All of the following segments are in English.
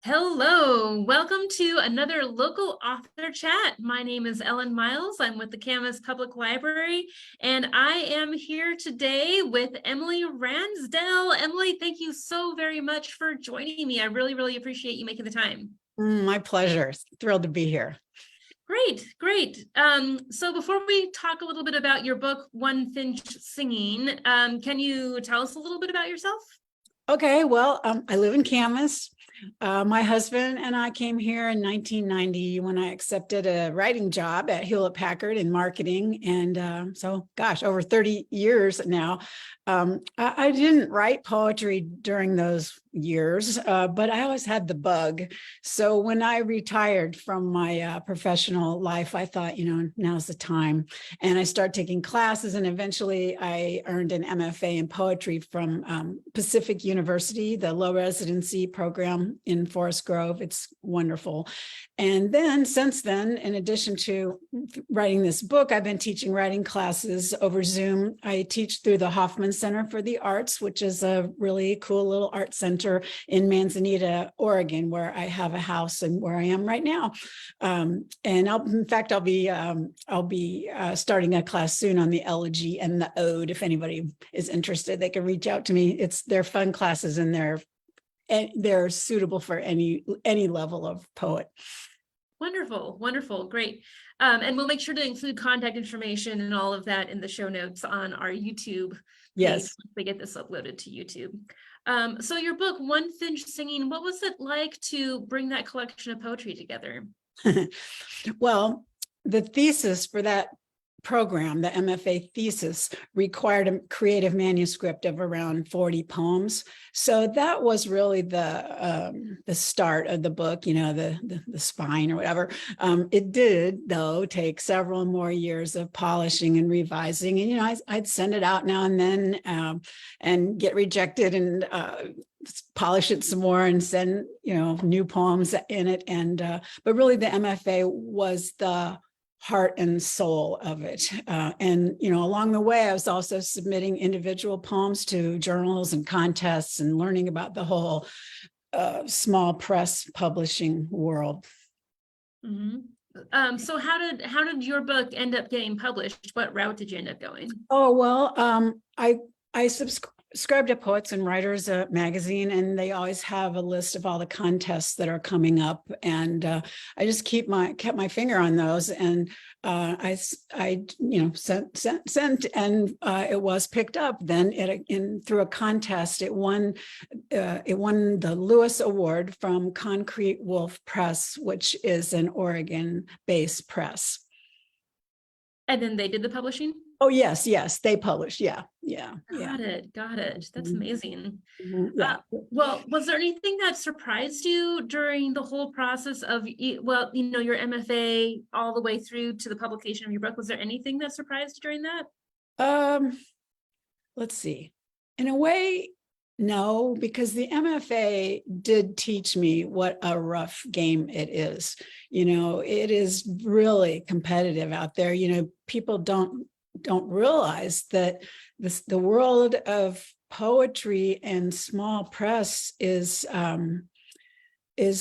Hello, welcome to another local author chat. My name is Ellen Miles. I'm with the Camas Public Library, and I am here today with Emily Ransdell. Emily, thank you so very much for joining me. I really appreciate you making the time. My pleasure. Thrilled to be here. Great. So before we talk a little bit about your book, One Finch Singing, can you tell us a little bit about yourself? Okay, well, I live in Camas. My husband and I came here in 1990 when I accepted a writing job at Hewlett-Packard in marketing. And so, gosh, over 30 years now. I didn't write poetry during those years, but I always had the bug. So when I retired from my professional life, I thought, now's the time. And I started taking classes, and eventually I earned an MFA in poetry from Pacific University, the low residency program in Forest Grove. It's wonderful. And then since then, in addition to writing this book, I've been teaching writing classes over Zoom. I teach through the Hoffman Center for the Arts, which is a really cool little art center in Manzanita, Oregon, where I have a house and where I am right now. And I'll be starting a class soon on the elegy and the ode. If anybody is interested, they can reach out to me. They're fun classes, and they're suitable for any level of poet. Wonderful, great. And we'll make sure to include contact information and all of that in the show notes on our YouTube page. Yes, once we get this uploaded to YouTube. So your book, One Finch Singing, what was it like to bring that collection of poetry together? Well, the thesis for that program, the MFA thesis, required a creative manuscript of around 40 poems. So that was really the start of the book, the spine or whatever. It did, though, take several more years of polishing and revising. And, I'd send it out now and then and get rejected and polish it some more and send, new poems in it. But really the MFA was the heart and soul of it. And along the way, I was also submitting individual poems to journals and contests and learning about the whole small press publishing world. Mm-hmm. So how did your book end up getting published? What route did you end up going? Oh, well, I subscribe to Poets and Writers magazine, and they always have a list of all the contests that are coming up. And I just kept my finger on those, and I sent, and it was picked up. Then through a contest, it won the Lewis Award from Concrete Wolf Press, which is an Oregon-based press. And then they did the publishing? Oh, yes, they published. Yeah. Got it. That's amazing. Yeah. Well, was there anything that surprised you during the whole process of, your MFA all the way through to the publication of your book? Was there anything that surprised you during that? Let's see. In a way, no, because the MFA did teach me what a rough game it is. It is really competitive out there. People don't realize that the world of poetry and small press is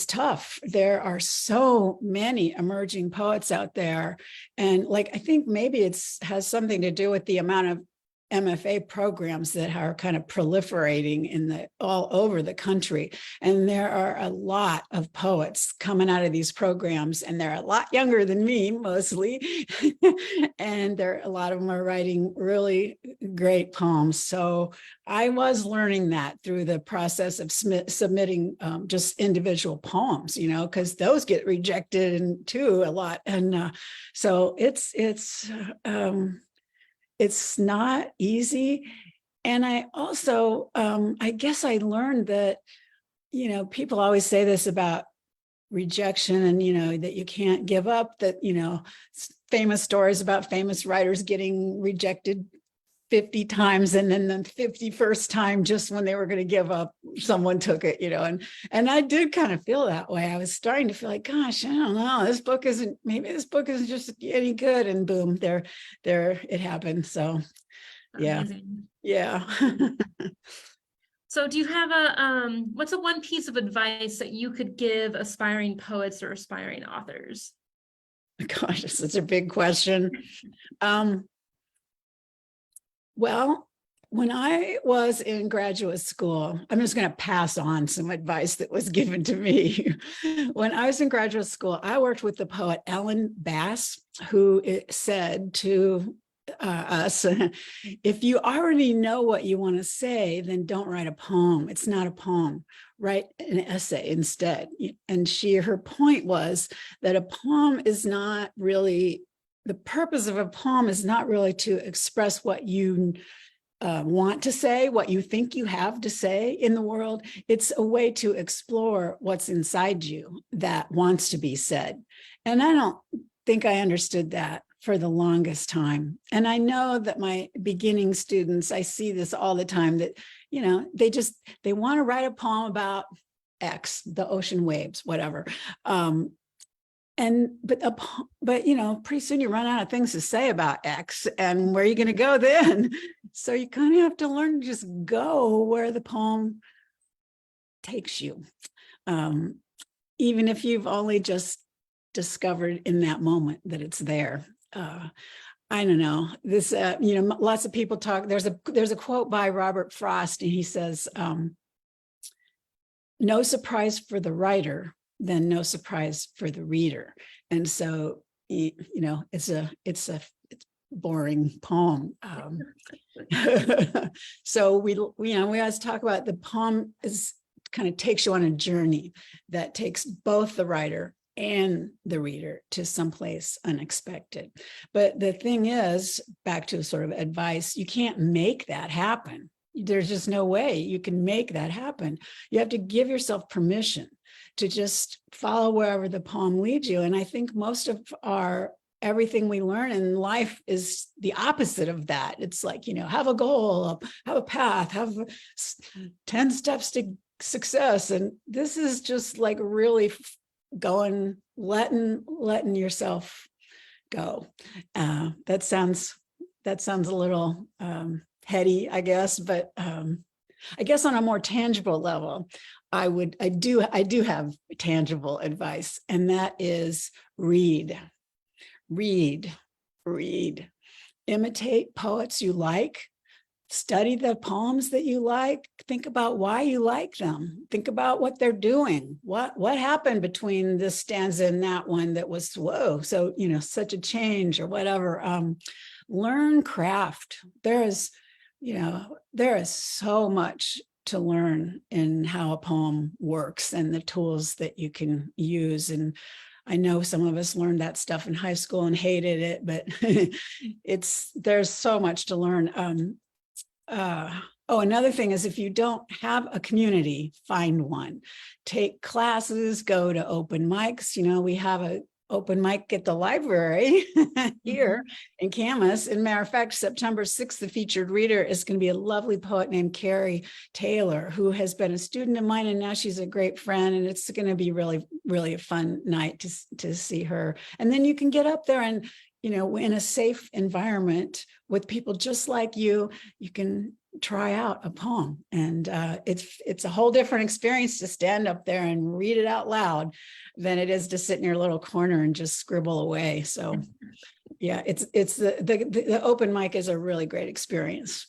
tough. There are so many emerging poets out there, and I think maybe has something to do with the amount of MFA programs that are kind of proliferating all over the country. And there are a lot of poets coming out of these programs, and they're a lot younger than me, mostly. And a lot of them are writing really great poems. So I was learning that through the process of submitting just individual poems, because those get rejected too a lot. And so it's not easy. And I also, I guess I learned that, people always say this about rejection and, that you can't give up, that, famous stories about famous writers getting rejected 50 times, and then the 51st time, just when they were going to give up, someone took it, and I did kind of feel that way. I was starting to feel like, gosh, I don't know, maybe this book isn't just any good, and boom, there it happened. So yeah. Amazing. Yeah. So do you have what's a one piece of advice that you could give aspiring poets or aspiring authors? Gosh, it's such a big question. Well, when I was in graduate school, I'm just going to pass on some advice that was given to me. When I was in graduate school, I worked with the poet Ellen Bass, who said to us, if you already know what you want to say, then don't write a poem. It's not a poem. Write an essay instead. And her point was that a poem is not really, the purpose of a poem is not really to express what you want to say, what you think you have to say in the world. It's a way to explore what's inside you that wants to be said. And I don't think I understood that for the longest time. And I know that my beginning students, I see this all the time, that, they want to write a poem about X, the ocean waves, whatever. But pretty soon you run out of things to say about X, and where are you going to go then? So you kind of have to learn to just go where the poem takes you, even if you've only just discovered in that moment that it's there. I don't know. This, lots of people talk. There's a quote by Robert Frost, and he says, "No surprise for the writer, then no surprise for the reader." And so, it's a boring poem. So we always talk about the poem is kind of takes you on a journey that takes both the writer and the reader to someplace unexpected. But the thing is, back to sort of advice, you can't make that happen. There's just no way you can make that happen. You have to give yourself permission to just follow wherever the poem leads you. And I think most of everything we learn in life is the opposite of that. It's like, have a goal, have a path, have 10 steps to success. And this is just like really going, letting yourself go. That sounds a little heady, I guess, but I guess on a more tangible level, I do have tangible advice, and that is read. Imitate poets you like. Study the poems that you like. Think about why you like them. Think about what they're doing. What happened between this stanza and that one that was, whoa, so, such a change or whatever. Learn craft. There is so much to learn in how a poem works and the tools that you can use. And I know some of us learned that stuff in high school and hated it, but there's so much to learn. Another thing is, if you don't have a community, find one. Take classes, go to open mics. We have a open mic at the library here in Camas. And matter of fact, September 6th, the featured reader is going to be a lovely poet named Carrie Taylor, who has been a student of mine, and now she's a great friend. And it's going to be really, really a fun night to see her. And then you can get up there and, in a safe environment with people just like you can try out a poem. And it's a whole different experience to stand up there and read it out loud than it is to sit in your little corner and just scribble away. So yeah, it's the open mic is a really great experience.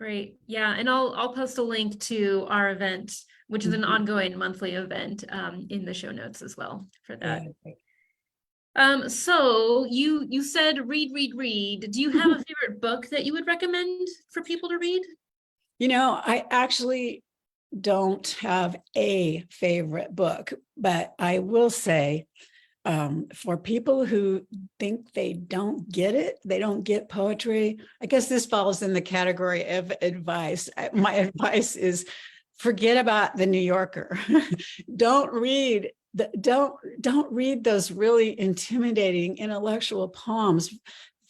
Great. Yeah. And I'll post a link to our event, which is an ongoing monthly event, in the show notes as well for that. Yeah. So you said read. Do you have a favorite book that you would recommend for people to read? I actually don't have a favorite book, but I will say, for people who think they don't get poetry, I guess this falls in the category of advice. My advice is forget about the New Yorker. Don't read those really intimidating intellectual poems.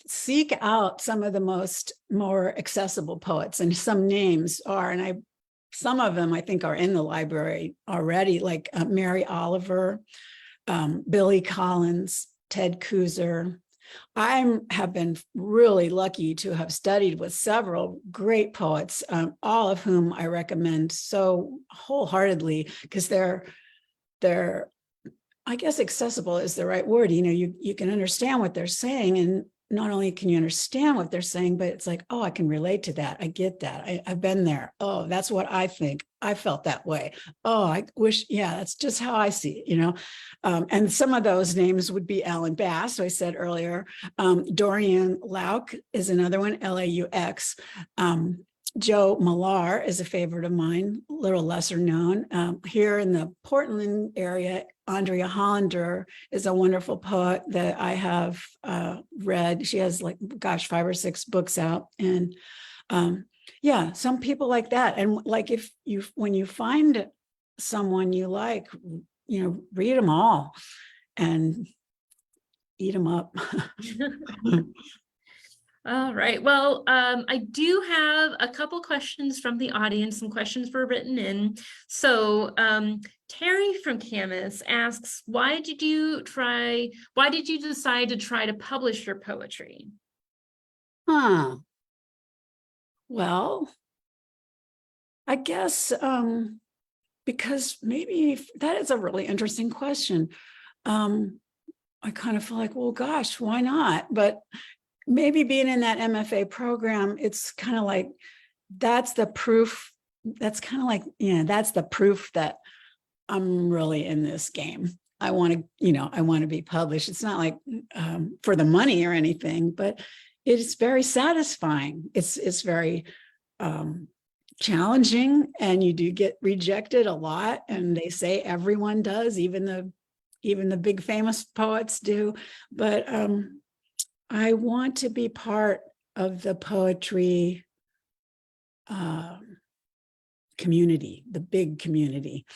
Seek out some of the more accessible poets, and some names are, and some of them I think are in the library already, like Mary Oliver, Billy Collins, Ted Cooser, I have been really lucky to have studied with several great poets, all of whom I recommend so wholeheartedly because they're I guess accessible is the right word. You can understand what they're saying, and not only can you understand what they're saying, but it's like, oh, I can relate to that. I get that. I've been there. Oh, that's what I think. I felt that way. Oh, I wish, yeah, that's just how I see it. And some of those names would be Alan Bass, who I said earlier. Dorian Laux is another one, Laux. Joe Millar is a favorite of mine, a little lesser known. Here in the Portland area, Andrea Honder is a wonderful poet that I have read. She has 5 or 6 books out. And yeah, some people like that. And when you find someone you like, read them all and eat them up. All right. Well, I do have a couple questions from the audience. Some questions were written in. So Terry from Camas asks, why did you decide to try to publish your poetry? Well, I guess because maybe that is a really interesting question. I kind of feel like, well, gosh, why not? But maybe being in that MFA program, it's kind of like, that's the proof. That's kind of like, that's the proof that I'm really in this game. I want to be published. It's not like for the money or anything, but it's very satisfying. It's very challenging, and you do get rejected a lot. And they say everyone does, even the big famous poets do. But I want to be part of the poetry community, the big community,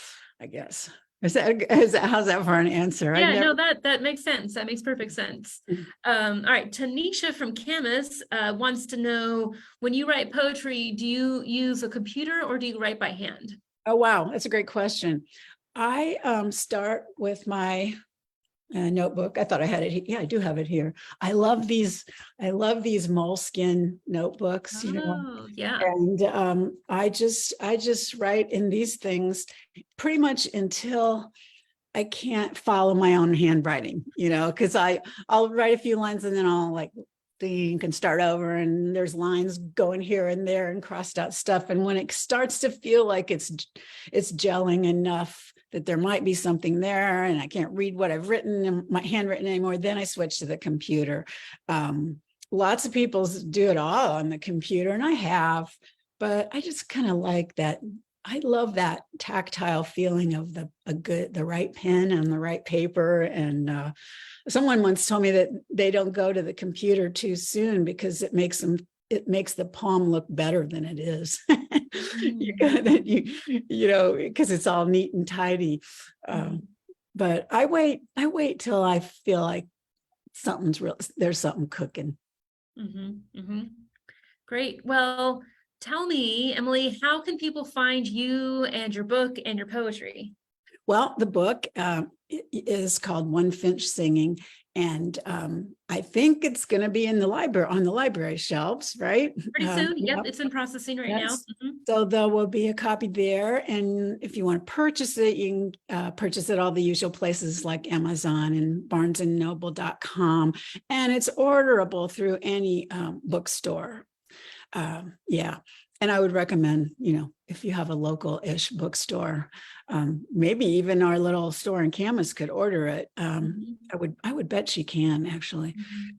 I guess. How's that for an answer? Yeah, no, that makes sense. That makes perfect sense. All right, Tanisha from Camas wants to know, when you write poetry, do you use a computer or do you write by hand? Oh, wow, that's a great question. I start with my notebook. I thought I had it. Yeah, I do have it here. I love these moleskin notebooks. Yeah. And I just write in these things pretty much until I can't follow my own handwriting. Because I'll write a few lines and then I'll think and start over, and there's lines going here and there and crossed out stuff. And when it starts to feel like it's gelling enough that there might be something there and I can't read what I've written in my handwritten anymore, then I switch to the computer. Lots of people do it all on the computer, and I have, but I just kind of like that. I love that tactile feeling of the right pen and the right paper. And someone once told me that they don't go to the computer too soon because it makes the poem look better than it is. Because it's all neat and tidy. But I wait till I feel like there's something cooking. Great. Well, tell me, Emily, how can people find you and your book and your poetry? Well, the book is called One Finch Singing, and I think it's going to be in the library, on the library shelves, right? Pretty soon. Yep, it's in processing right now. So there will be a copy there, and if you want to purchase it, you can purchase it all the usual places like Amazon and BarnesandNoble.com, and it's orderable through any bookstore. And I would recommend, if you have a local-ish bookstore, maybe even our little store in Camas could order it. I would bet she can, actually.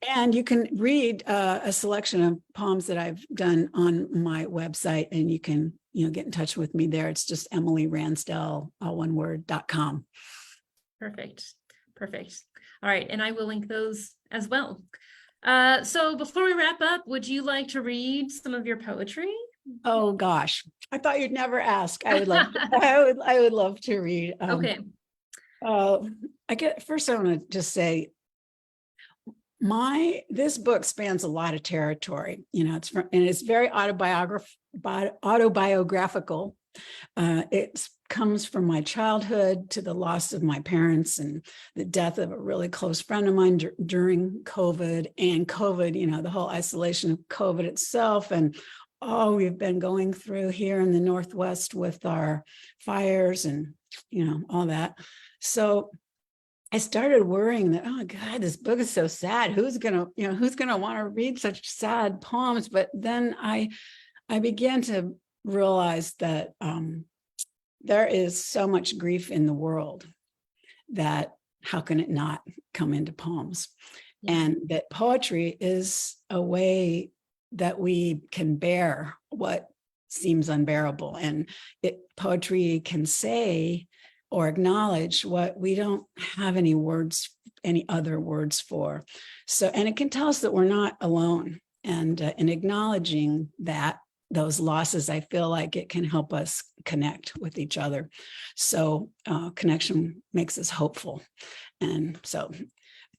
And you can read a selection of poems that I've done on my website, and you can, get in touch with me there. It's just Emily Ransdell, all one word, .com. Perfect. All right, and I will link those as well. So before we wrap up, would you like to read some of your poetry? Oh gosh, I thought you'd never ask. I would love I would love to read. Okay. First I want to just say this book spans a lot of territory. It's very autobiographical. It's comes from my childhood to the loss of my parents and the death of a really close friend of mine during COVID, and COVID, the whole isolation of COVID itself, and all we've been going through here in the Northwest with our fires and, all that. So I started worrying that, oh God, this book is so sad. Who's gonna want to read such sad poems? But then I began to realize that there is so much grief in the world that how can it not come into poems? And that poetry is a way that we can bear what seems unbearable. And poetry can say or acknowledge what we don't have any other words for. So, and it can tell us that we're not alone. And in acknowledging those losses, I feel like it can help us connect with each other. So connection makes us hopeful. And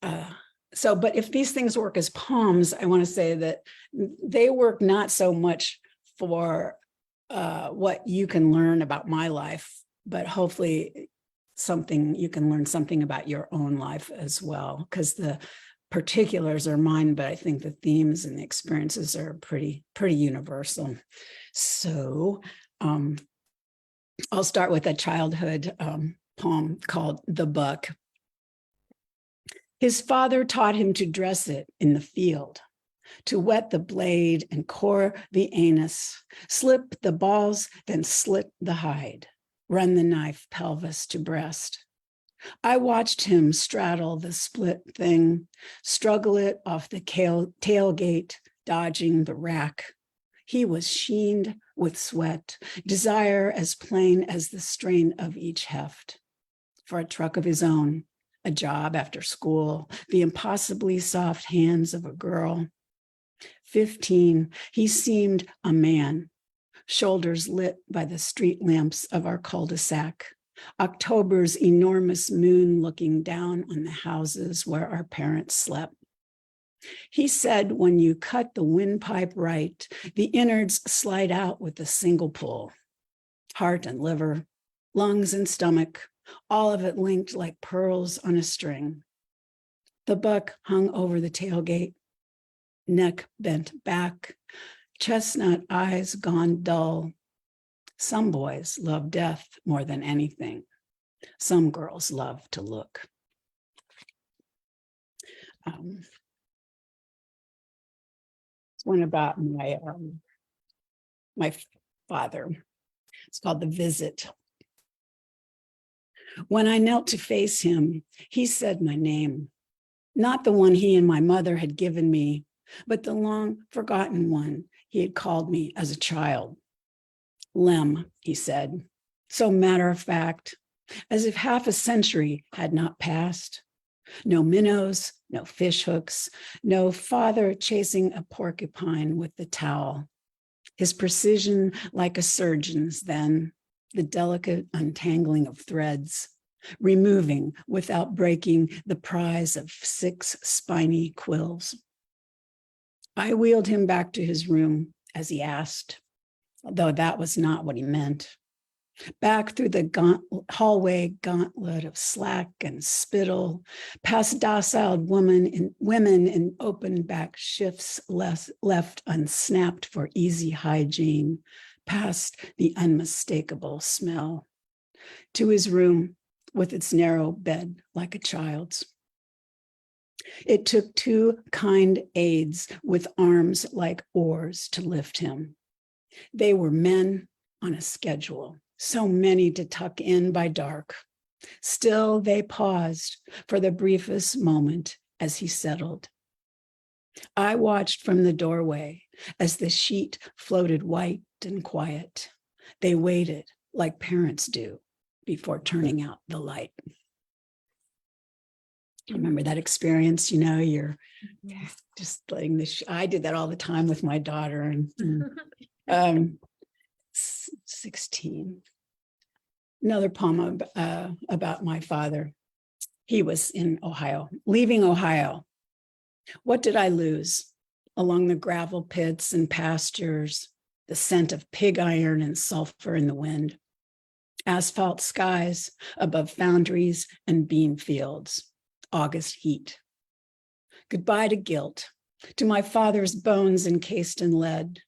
but if these things work as poems, I want to say that they work not so much for what you can learn about my life, but hopefully you can learn something about your own life as well, because the particulars are mine, but I think the themes and the experiences are pretty universal. So I'll start with a childhood poem called The Buck. His father taught him to dress it in the field, to wet the blade and core the anus, slip the balls, then slit the hide, run the knife pelvis to breast. I watched him straddle the split thing, struggle it off the tailgate, dodging the rack. He was sheened with sweat, desire as plain as the strain of each heft. For a truck of his own, a job after school, the impossibly soft hands of a girl. 15, he seemed a man, shoulders lit by the street lamps of our cul-de-sac. October's enormous moon looking down on the houses where our parents slept. He said, when you cut the windpipe right, the innards slide out with a single pull. Heart and liver, lungs and stomach, all of it linked like pearls on a string. The buck hung over the tailgate, neck bent back, chestnut eyes gone dull. Some boys love death more than anything. Some girls love to look. It's one about my father. It's called The Visit. When I knelt to face him, he said my name, not the one he and my mother had given me, but the long forgotten one he had called me as a child. Lem, he said, so matter of fact, as if half a century had not passed. No minnows, no fish hooks, no father chasing a porcupine with the towel. His precision like a surgeon's then, the delicate untangling of threads, removing without breaking the prize of 6 spiny quills. I wheeled him back to his room as he asked, though that was not what he meant. Back through the hallway gauntlet of slack and spittle, past docile women in open back shifts left unsnapped for easy hygiene, past the unmistakable smell, to his room with its narrow bed like a child's. It took 2 kind aides with arms like oars to lift him. They were men on a schedule, so many to tuck in by dark. Still, they paused for the briefest moment as he settled. I watched from the doorway as the sheet floated white and quiet. They waited like parents do before turning out the light. Remember that experience, you're just letting I did that all the time with my daughter. And 16. Another poem about my father. He was in Ohio, leaving Ohio. What did I lose? Along the gravel pits and pastures, the scent of pig iron and sulfur in the wind. asphalt skies above foundries and bean fields, August heat. Goodbye to guilt, to my father's bones encased in lead.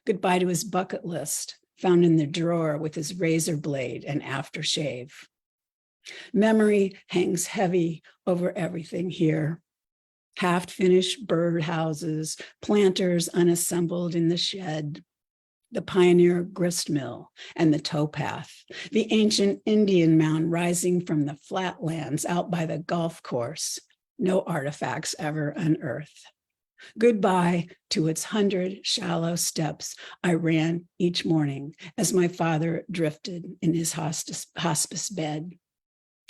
Goodbye to his bucket list, found in the drawer with his razor blade and aftershave. Memory hangs heavy over everything here. Half-finished birdhouses, planters unassembled in the shed, the pioneer grist mill and the towpath, the ancient Indian mound rising from the flatlands out by the golf course, no artifacts ever unearthed. Goodbye to its 100 shallow steps I ran each morning as my father drifted in his hospice bed.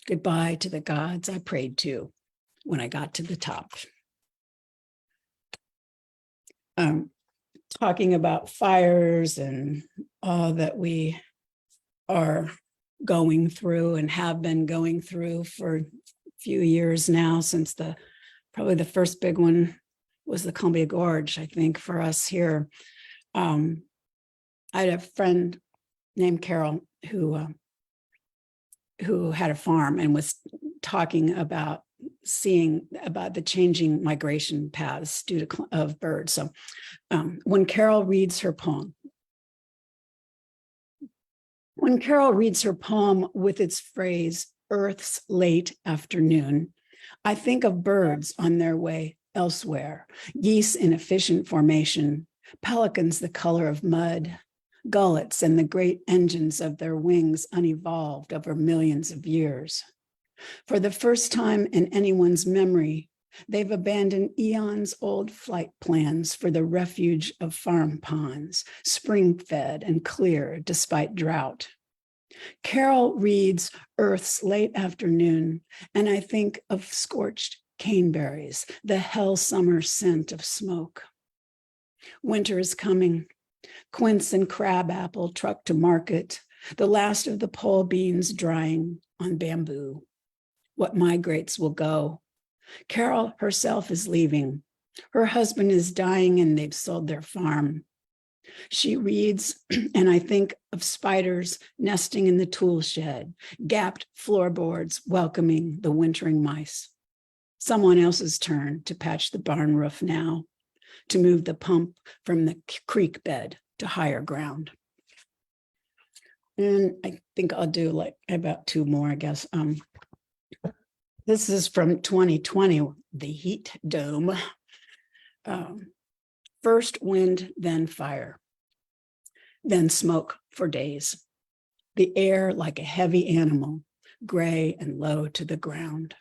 Goodbye to the gods I prayed to when I got to the top. Talking about fires and all that we are going through and have been going through for a few years now, since probably the first big one was the Columbia Gorge, I think, for us here. I had a friend named Carol who had a farm and was talking about seeing about the changing migration paths of birds. So when Carol reads her poem with its phrase, Earth's late afternoon, I think of birds on their way elsewhere, geese in efficient formation, pelicans the color of mud, gullets and the great engines of their wings unevolved over millions of years. For the first time in anyone's memory, they've abandoned eons old flight plans for the refuge of farm ponds, spring-fed and clear despite drought. Carol reads Earth's late afternoon, and I think of scorched caneberries, the hell summer scent of smoke. Winter is coming. Quince and crabapple trucked to market, the last of the pole beans drying on bamboo. What migrates will go. Carol herself is leaving. Her husband is dying and they've sold their farm. She reads, and I think of spiders nesting in the tool shed, gapped floorboards welcoming the wintering mice. Someone else's turn to patch the barn roof now, to move the pump from the creek bed to higher ground. And I think I'll do like about two more, I guess. This is from 2020, the heat dome. First wind, then fire, then smoke for days. The air like a heavy animal, gray and low to the ground.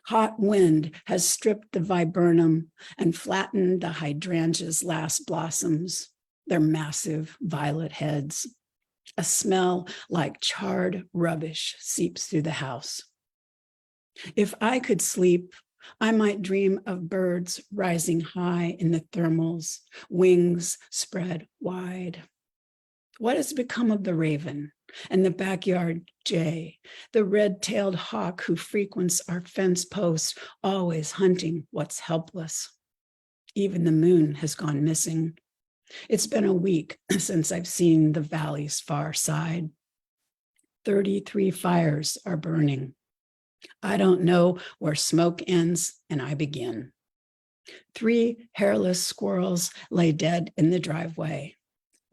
Hot wind has stripped the viburnum and flattened the hydrangea's last blossoms, their massive violet heads. A smell like charred rubbish seeps through the house. If I could sleep, I might dream of birds rising high in the thermals, wings spread wide. What has become of the raven and the backyard jay, the red-tailed hawk who frequents our fence post, always hunting what's helpless? Even the moon has gone missing. It's been a week since I've seen the valley's far side. 33 fires are burning. I don't know where smoke ends and I begin. 3 hairless squirrels lay dead in the driveway,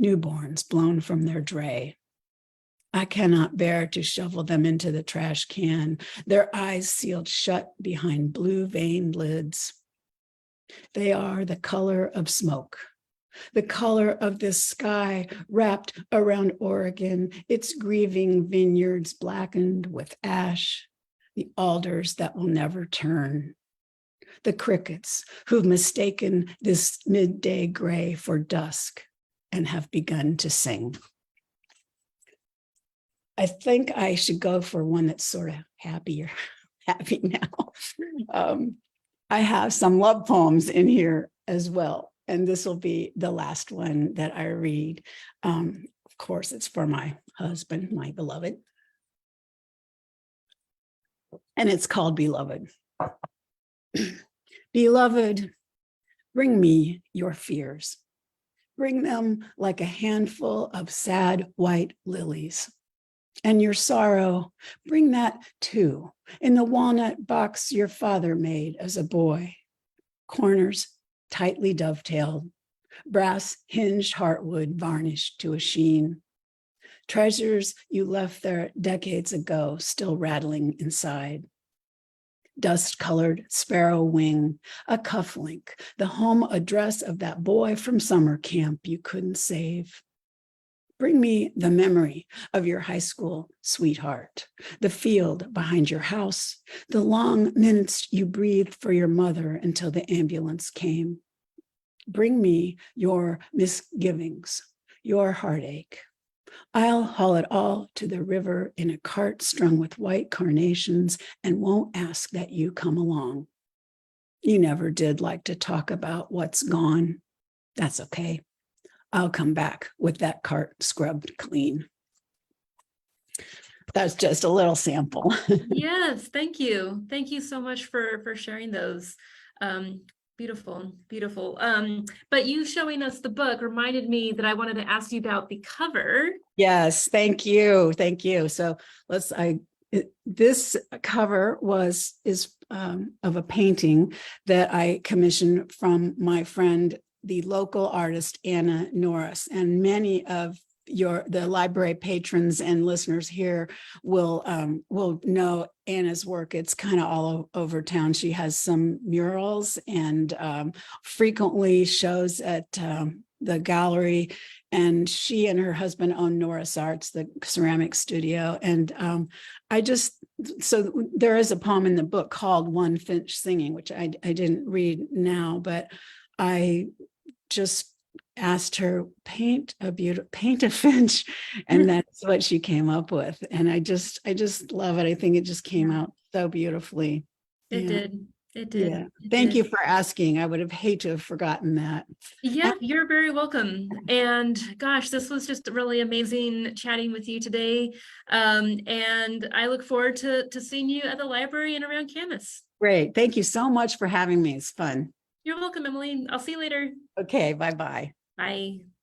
newborns blown from their dray. I cannot bear to shovel them into the trash can, their eyes sealed shut behind blue-veined lids. They are the color of smoke, the color of this sky wrapped around Oregon, its grieving vineyards blackened with ash, the alders that will never turn, the crickets who've mistaken this midday gray for dusk and have begun to sing. I think I should go for one that's sort of happy now. I have some love poems in here as well, and this will be the last one that I read. Of course, it's for my husband, my beloved. And it's called Beloved. Beloved, bring me your fears. Bring them like a handful of sad white lilies, And your sorrow, bring that too, in the walnut box your father made as a boy. Corners tightly dovetailed, brass hinged heartwood varnished to a sheen. Treasures you left there decades ago, still rattling inside. Dust-colored sparrow wing, a cufflink, the home address of that boy from summer camp you couldn't save. Bring me the memory of your high school sweetheart, the field behind your house, the long minutes you breathed for your mother until the ambulance came. Bring me your misgivings, your heartache. I'll haul it all to the river in a cart strung with white carnations and won't ask that you come along. You never did like to talk about what's gone. That's okay. I'll come back with that cart scrubbed clean. That's just a little sample. Yes, thank you. Thank you so much for sharing those. Beautiful, beautiful. But you showing us the book reminded me that I wanted to ask you about the cover. Yes, thank you. Thank you. So this cover is of a painting that I commissioned from my friend, the local artist, Anna Norris, and many of the library patrons and listeners here will know Anna's work. It's kind of all over town. She has some murals and frequently shows at the gallery, and she and her husband own Norris Arts, the ceramic studio. And so there is a poem in the book called One Finch Singing, which I didn't read now, but I just asked her, paint a finch, and that's what she came up with. And I just love it. I think it just came out so beautifully. It did. It did. Yeah. It Thank did. you for asking. I would have hated to have forgotten that. Yeah, you're very welcome. And gosh, this was just really amazing chatting with you today. And I look forward to seeing you at the library and around Camas. Great. Thank you so much for having me. It's fun. You're welcome, Emily. I'll see you later. Okay. Bye-bye. Bye.